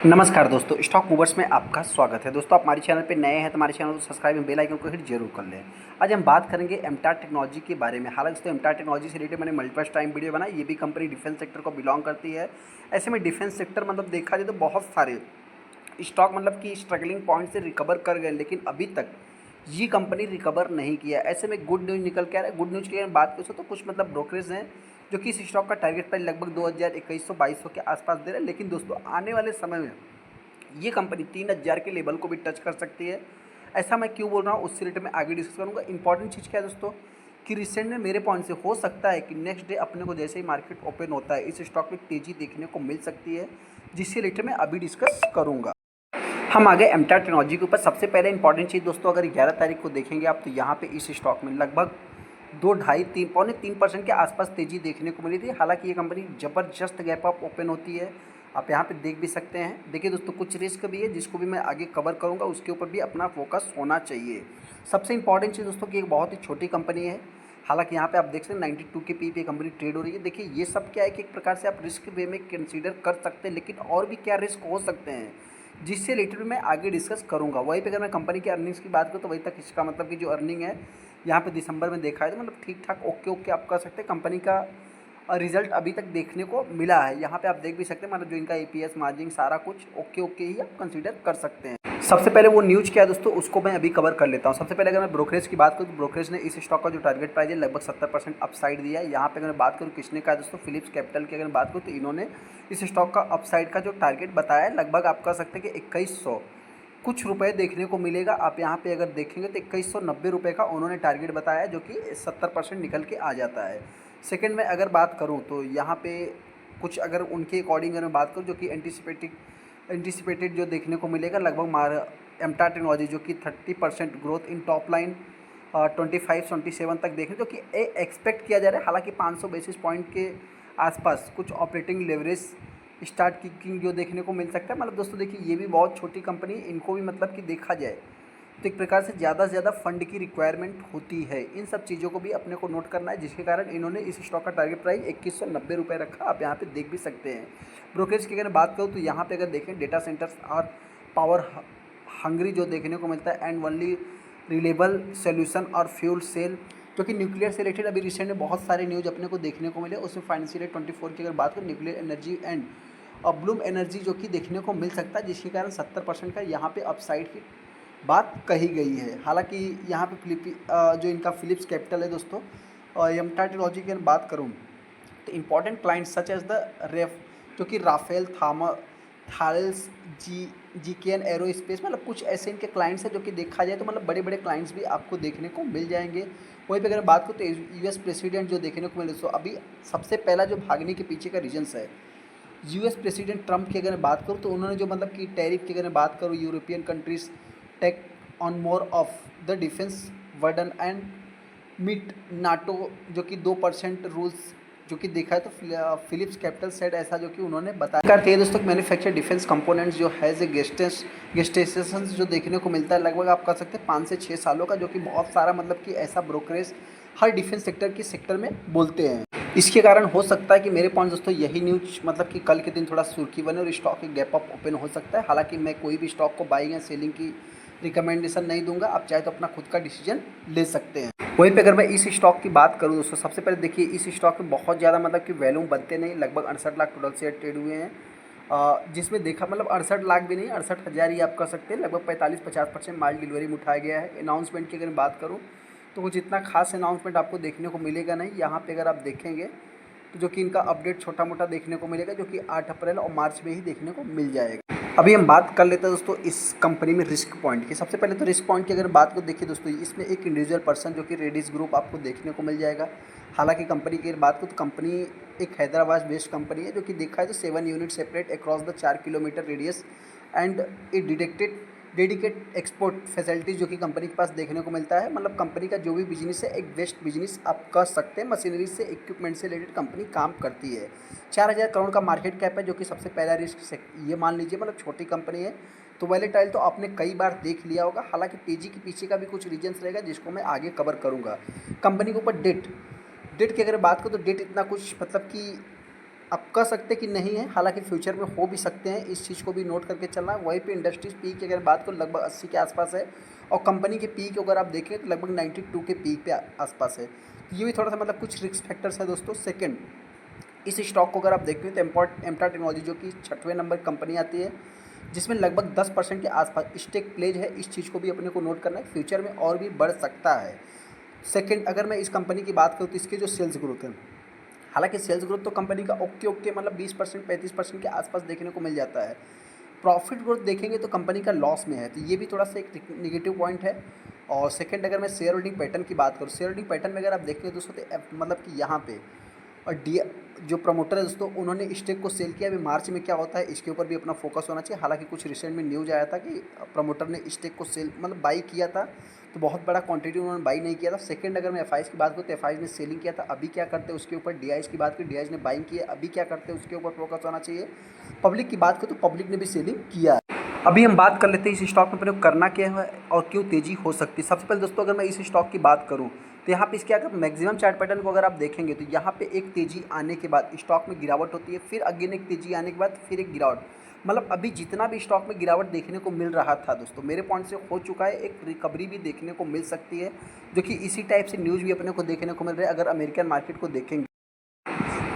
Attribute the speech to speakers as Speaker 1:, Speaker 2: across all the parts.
Speaker 1: नमस्कार दोस्तों, stock movers में आपका स्वागत है। दोस्तों, आप हमारे चैनल पे नए हैं तो हमारे चैनल को सब्सक्राइब एवं बेल आइकन को हिट जरूर कर लें। आज हम बात करेंगे एमटार टेक्नोलॉजी के बारे में। हालांकि दोस्तों, एमटार टेक्नोलॉजी से रिलेटेड मैंने मल्टीपल टाइम वीडियो बनाई। ये भी कंपनी डिफेंस सेक्टर को बिलोंग करती है। ऐसे में डिफेंस सेक्टर मतलब देखा जाए तो बहुत सारे स्टॉक मतलब कि स्ट्रगलिंग पॉइंट से रिकवर कर गए, लेकिन अभी तक ये कंपनी रिकवर नहीं किया। ऐसे में गुड न्यूज़ निकल के आ रहा है। गुड न्यूज़ की अगर बात करें तो कुछ मतलब ब्रोकरेज हैं जो कि इस स्टॉक का टारगेट प्राइस लगभग 2100-2200 के आसपास दे रहे हैं। लेकिन दोस्तों, आने वाले समय में ये कंपनी 3000 के लेवल को भी टच कर सकती है। ऐसा मैं क्यों बोल रहा हूँ उससे रिलेटेड मैं आगे डिस्कस करूँगा। इंपॉर्टेंट चीज़ क्या है दोस्तों कि रिसेंट में मेरे पॉइंट से हो सकता है कि नेक्स्ट डे अपने को जैसे ही मार्केट ओपन होता है इस स्टॉक में तेज़ी देखने को मिल सकती है, जिससे रिलेटेड मैं अभी डिस्कस करूँगा। हम आगे एमटार टेक्नोलॉजी के ऊपर। सबसे पहले इंपॉर्टेंट चीज़ दोस्तों, अगर 11 तारीख को देखेंगे आप तो यहाँ पे इस स्टॉक में लगभग 2 ढाई 3 3% के आसपास तेज़ी देखने को मिली थी। हालांकि ये कंपनी ज़बरदस्त गैप अप ओपन होती है, आप यहाँ पे देख भी सकते हैं। देखिए दोस्तों, कुछ रिस्क भी है जिसको भी मैं आगे कवर करूँगा, उसके ऊपर भी अपना फोकस होना चाहिए। सबसे इंपॉर्टेंट चीज़ दोस्तों कि एक बहुत ही छोटी कंपनी है। हालांकि यहाँ पे आप देख सकते हैं 92 के पी पे कंपनी ट्रेड हो रही है। देखिए ये सब क्या है कि एक प्रकार से आप रिस्क वे में कंसीडर कर सकते हैं, लेकिन और भी क्या रिस्क हो सकते हैं जिससे रिलेटेड मैं आगे डिस्कस करूँगा। वहीं पे अगर मैं कंपनी की अर्निंग्स की बात करूँ तो वहीं तक इसका मतलब कि जो अर्निंग है यहाँ पे दिसंबर में देखा है तो मतलब ठीक ठाक ओके ओके आप कह सकते हैं। कंपनी का रिजल्ट अभी तक देखने को मिला है। यहाँ पे आप देख भी सकते हैं, मतलब जो इनका ईपीएस मार्जिन सारा कुछ ओके ओके ही आप कंसीडर कर सकते हैं। सबसे पहले वो न्यूज़ क्या है दोस्तों, उसको मैं अभी कवर कर लेता हूँ। सबसे पहले अगर मैं ब्रोकरेज की बात करूँ तो ब्रोकरेज ने इस स्टॉक का जो टारगेट प्राइस है लगभग 70% अपसाइड दिया है। यहाँ पे अगर मैं बात करूँ किसने कहा दोस्तों, फिलिप्स कैपिटल की अगर मैं बात करूँ तो इन्होंने इस स्टॉक का अपसाइड का जो टारगेट बताया है लगभग आप कह सकते हैं कि 2100 कुछ रुपए देखने को मिलेगा। आप यहाँ पे अगर देखेंगे तो 2190 रुपये का उन्होंने टारगेट बताया है, जो कि 70% निकल के आ जाता है। सेकंड में अगर बात करूँ तो यहाँ पे कुछ अगर उनके अकॉर्डिंग अगर मैं बात करूँ जो कि एंटिसिपेटेड जो देखने को मिलेगा लगभग एमटार टेक्नोलॉजी जो कि 30% ग्रोथ इन टॉप लाइन 25-27 तक देखें जो कि एक्सपेक्ट किया जा रहा है। हालांकि 500 बेसिस पॉइंट के आसपास कुछ ऑपरेटिंग लेवरेज स्टार्ट किकिंग जो देखने को मिल सकता है। मतलब दोस्तों देखिए ये भी बहुत छोटी कंपनी, इनको भी मतलब कि देखा जाए तो एक प्रकार से ज़्यादा से ज़्यादा फंड की रिक्वायरमेंट होती है। इन सब चीज़ों को भी अपने को नोट करना है, जिसके कारण इन्होंने इस स्टॉक का टारगेट प्राइस 2190 रुपये रखा। आप यहाँ पे देख भी सकते हैं। ब्रोकरेज की अगर बात करूँ तो यहाँ पे अगर देखें डेटा सेंटर्स और पावर हंगरी जो देखने को मिलता है एंड वनली रिलेबल सोल्यूशन और फ्यूल सेल जो कि न्यूक्लियर से रिलेटेड अभी रिसेंट में बहुत सारे न्यूज़ अपने को देखने को मिले। उसमें फाइनेंशियल ईयर 24 की अगर बात करें nuclear energy and Bloom energy जो कि देखने को मिल सकता है, जिसके कारण 70% का यहाँ पे अपसाइड की बात कही गई है। हालांकि यहाँ पे जो इनका फिलिप्स कैपिटल है दोस्तों, एमटार टेक्नोलॉजी की अगर बात करूँ तो important clients such as the रेफ जो कि राफेल थारल्स जीकेएन एरोस्पेस, मतलब कुछ ऐसे इनके क्लाइंट्स हैं जो कि देखा जाए तो मतलब बड़े बड़े क्लाइंट्स भी आपको देखने को मिल जाएंगे। वहीं पे अगर बात करूँ तो यूएस प्रेसिडेंट जो देखने को मिले, तो अभी सबसे पहला जो भागने के पीछे का रीजन्स है यूएस प्रेसिडेंट ट्रंप की अगर बात करूँ तो उन्होंने जो मतलब कि टैरिफ की अगर बात करूँ European countries take on more of the defence burden and meet NATO जो कि 2% रूल्स जो कि देखा है तो फिलिप्स कैपिटल सेट ऐसा जो कि उन्होंने बताया। करते हैं दोस्तों मैन्युफैक्चर डिफेंस कंपोनेंट्स जो हैज़ ए गेस्टेशन जो देखने को मिलता है लगभग आप कह सकते हैं 5 से 6 सालों का, जो कि बहुत सारा मतलब कि ऐसा ब्रोकरेज हर डिफेंस सेक्टर में बोलते हैं। इसके कारण हो सकता है कि मेरे पॉइंट दोस्तों यही न्यूज मतलब कि कल के दिन थोड़ा सुर्खी बने और स्टॉक की गैप अप ओपन हो सकता है। हालांकि मैं कोई भी स्टॉक को बाइंग या सेलिंग की रिकमेंडेशन नहीं दूंगा, आप चाहे तो अपना खुद का डिसीजन ले सकते हैं। वहीं पे अगर मैं इस स्टॉक की बात करूं दोस्तों, सबसे पहले देखिए इस स्टॉक में बहुत ज़्यादा मतलब कि वैल्यूम बनते नहीं, लगभग 68 लाख टोटल शेयर ट्रेड हुए हैं, जिसमें देखा मतलब 68 लाख भी नहीं 68,000 ही आप कह सकते हैं। लगभग 45-50% माल डिलीवरी में उठाया गया है। अनाउंसमेंट की अगर बात करूँ तो कुछ इतना खास अनाउंसमेंट आपको देखने को मिलेगा नहीं। यहाँ पे अगर आप देखेंगे तो जो कि इनका अपडेट छोटा मोटा देखने को मिलेगा, जो कि 8 अप्रैल और मार्च में ही देखने को मिल जाएगा। अभी हम बात कर लेते हैं दोस्तों इस कंपनी में रिस्क पॉइंट की। सबसे पहले तो रिस्क पॉइंट की अगर बात को देखिए दोस्तों, इसमें एक इंडिविजुअल पर्सन जो कि रेडिस ग्रुप आपको देखने को मिल जाएगा। हालांकि कंपनी की अगर बात करूँ तो कंपनी एक हैदराबाद बेस्ड कंपनी है, जो कि देखा है तो 7 unit separate across the 4 kilometre radius and A dedicate export facilities जो कि कंपनी के पास देखने को मिलता है। मतलब कंपनी का जो भी बिजनेस है एक बेस्ट बिजनेस आप कह सकते हैं। मशीनरी से इक्विपमेंट से रिलेटेड कंपनी काम करती है। 4000 करोड़ का मार्केट कैप है, जो कि सबसे पहला रिस्क ये मान लीजिए मतलब छोटी कंपनी है। तो वॉलेटाइल तो आपने कई बार देख लिया होगा। हालांकि तेजी के पीछे का भी कुछ रीजन्स रहेगा जिसको मैं आगे कवर करूँगा। कंपनी के ऊपर डेट की अगर बात करूँ तो डेट इतना कुछ मतलब कि आप कह सकते कि नहीं है, हालांकि फ्यूचर में हो भी सकते हैं, इस चीज़ को भी नोट करके चलना है। वहीं पे इंडस्ट्रीज पी की अगर बात करो लगभग 80 के आसपास है, और कंपनी के पी को अगर आप देखें तो लगभग 92 के पी पे आसपास है। तो ये भी थोड़ा सा मतलब कुछ रिस्क फैक्टर्स है दोस्तों। सेकंड, इस स्टॉक को अगर आप देखते हैं तो एम्प्टा टेक्नोलॉजी जो कि 6वें नंबर कंपनी आती है, जिसमें लगभग 10% के आसपास स्टेक प्लेज है। इस चीज़ को भी अपने को नोट करना है, फ्यूचर में और भी बढ़ सकता है। सेकंड, अगर मैं इस कंपनी की बात करूँ तो इसके जो सेल्स ग्रोथ है, हालांकि सेल्स ग्रोथ तो कंपनी का ओके ओके मतलब 20% 35% के आसपास देखने को मिल जाता है। प्रॉफिट ग्रोथ देखेंगे तो कंपनी का लॉस में है, तो ये भी थोड़ा सा एक निगेटिव पॉइंट है। और सेकंड, अगर मैं शेयर होल्डिंग पैटर्न की बात करूँ, शेयर होल्डिंग पैटर्न में अगर आप देखेंगे दोस्तों तो मतलब कि यहाँ पे और डी जो प्रमोटर है दोस्तों, उन्होंने स्टेक को सेल किया। अभी मार्च में क्या होता है इसके ऊपर भी अपना फोकस होना चाहिए। हालांकि कुछ रिसेंट में न्यूज़ आया था कि प्रमोटर ने स्टेक को सेल मतलब बाई किया था, तो बहुत बड़ा क्वांटिटी उन्होंने बाई नहीं किया था। सेकंड, अगर मैं एफ की बात करूँ तो एफ ने सेलिंग किया था, अभी क्या करते हैं उसके ऊपर। डी की बात करें, डी ने बाइंग किया, अभी क्या करते हैं उसके ऊपर फोकस होना चाहिए। पब्लिक की बात करें तो पब्लिक ने भी सेलिंग किया है। अभी हम बात कर लेते हैं इस स्टॉक में अपने को करना क्या है और क्यों तेजी हो सकती है। सबसे पहले दोस्तों अगर मैं इस स्टॉक की बात करूं तो यहाँ पे इसके अगर मैक्सिमम चार्ट पैटर्न को अगर आप देखेंगे तो यहाँ पे एक तेजी आने के बाद स्टॉक में गिरावट होती है, फिर अगेन एक तेजी आने के बाद फिर एक गिरावट। मतलब अभी जितना भी स्टॉक में गिरावट देखने को मिल रहा था दोस्तों, मेरे पॉइंट से हो चुका है, एक रिकवरी भी देखने को मिल सकती है, जो कि इसी टाइप से न्यूज़ भी अपने को देखने को मिल रहा है। अगर अमेरिकन मार्केट को देखेंगे,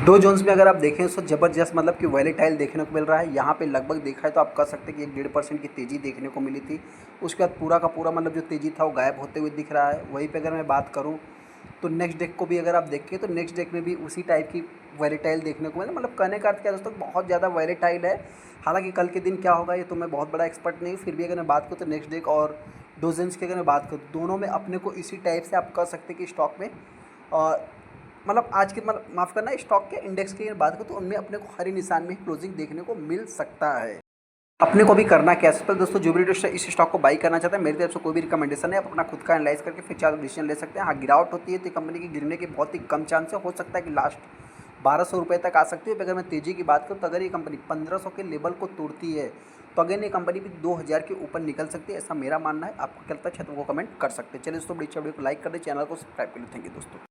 Speaker 1: दो जोन्स में अगर आप देखें तो ज़बरदस्त मतलब कि वॉलेटाइल देखने को मिल रहा है। यहाँ पे लगभग देखा है तो आप कह सकते हैं कि 1.5% की तेज़ी देखने को मिली थी। उसके बाद पूरा का पूरा मतलब जो तेज़ी था वो गायब होते हुए दिख रहा है। वहीं पे अगर मैं बात करूँ तो नेक्स्ट डेक को भी अगर आप देखें तो नेक्स्ट डेक में भी उसी टाइप की वॉलेटाइल देखने को मिला। मतलब कहने का अर्थ क्या दोस्तों, बहुत ज़्यादा वॉलेटाइल है। हालांकि कल के दिन क्या होगा ये तो मैं बहुत बड़ा एक्सपर्ट नहीं, फिर भी अगर मैं बात करूँ तो नेक्स्ट डेक और डोजेंस की अगर मैं बात करूँ, दोनों में अपने को इसी टाइप से आप कह सकते हैं कि स्टॉक में मतलब आज के मतलब माफ़ करना स्टॉक के इंडेक्स की बात करूँ तो उनमें अपने को हरी निशान में ही क्लोजिंग देखने को मिल सकता है। अपने को भी करना क्या है, पर दोस्तों जो भी इस स्टॉक को बाई करना चाहता है, मेरी तरफ से कोई भी रिकमेंडेशन है, आप अपना खुद का एनालाइज करके फिर चार डिसीजन ले सकते हैं। हाँ, गिरावट होती है तो कंपनी के गिरने के बहुत ही कम चांस है, हो सकता है कि लास्ट 1200 रुपये तक आ सकती है। अगर मैं तेज़ी की बात करूँ तो अगर ये कंपनी 1500 के लेवल को तोड़ती है तो अगेन ये कंपनी भी 2000 के ऊपर निकल सकती है, ऐसा मेरा मानना है। आपको क्या लगता है छात्रों को कमेंट कर सकते हैं। चलिए दोस्तों, बड़ी वीडियो को लाइक कर दें, चैनल को सब्सक्राइब कर लें। थैंक यू दोस्तों।